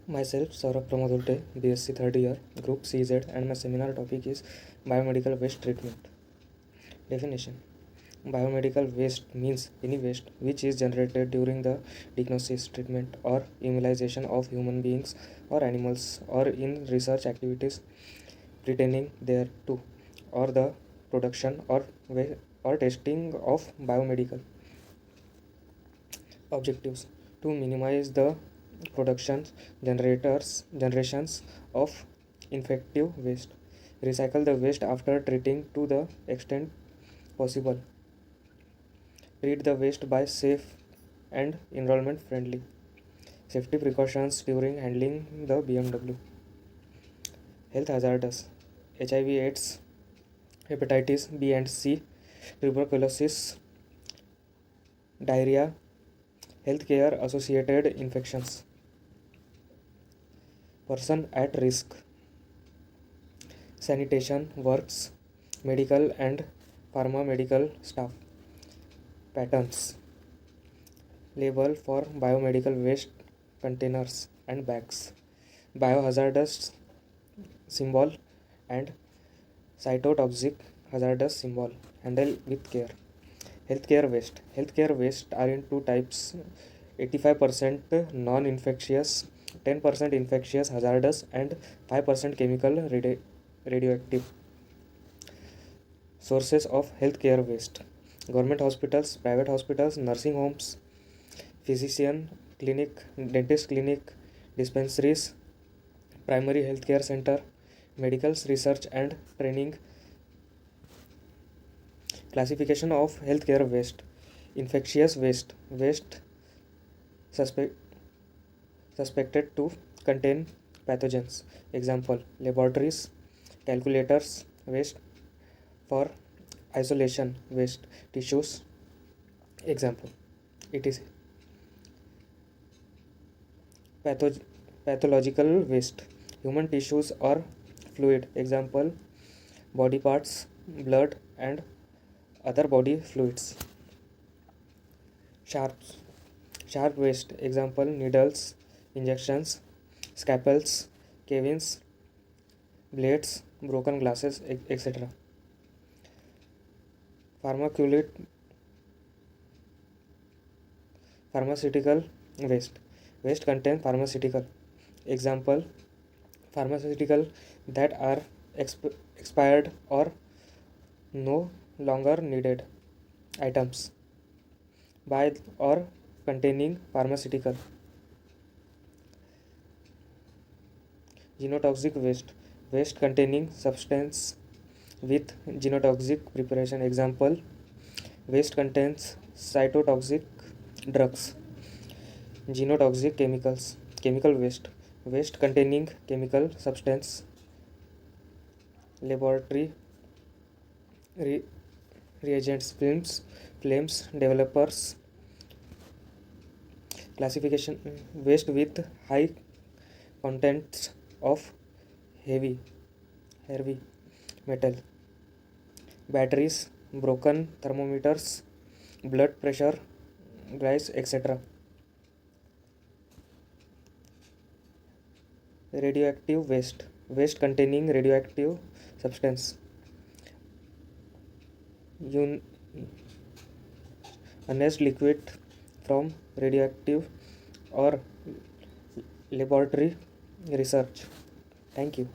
Myself, Saurabh Pramodulte, BSc third year, Group CZ, and my seminar topic is Biomedical Waste Treatment. Definition: Biomedical waste means any waste which is generated during the diagnosis, treatment, or immunization of human beings or animals, or in research activities pertaining thereto, or the production or testing of biomedical objectives to minimize the generations of infective waste, recycle the waste after treating to the extent possible, treat the waste by safe and environment friendly, safety precautions during handling the BMW, health hazards, HIV/AIDS, hepatitis B and C, tuberculosis, diarrhea, healthcare associated infections, person at risk, sanitation works, medical and paramedical staff, patterns, label for biomedical waste containers and bags, biohazardous symbol and cytotoxic hazardous symbol, handle with care. Healthcare waste are in two types: 85% non-infectious, 10% infectious hazardous, and 5% chemical radioactive. Sources of healthcare waste: government hospitals, private hospitals, nursing homes, physician clinic, dentist clinic, dispensaries, primary healthcare center, medicals research and training. Classification of healthcare waste: infectious waste suspect, suspected to contain pathogens. Example: laboratories, calculators waste. For isolation waste, tissues. Example: it is pathological waste, human tissues or fluid. Example: body parts, blood and other body fluids. Sharp waste. Example: needles, injections, scalpels, cavings, blades, broken glasses, etc. Pharmaceutical waste contain pharmaceutical. Example: pharmaceutical that are expired or no longer needed. Items by or containing pharmaceutical. Genotoxic waste containing substance with genotoxic preparation. Example: waste contains cytotoxic drugs. Genotoxic chemical waste containing chemical substance. Laboratory reagents, flames, developers. Classification: waste with high contents of heavy metal, batteries, broken thermometers, blood pressure rise, etc. Radioactive waste containing radioactive substance. Honest liquid from radioactive or laboratory research. Thank you.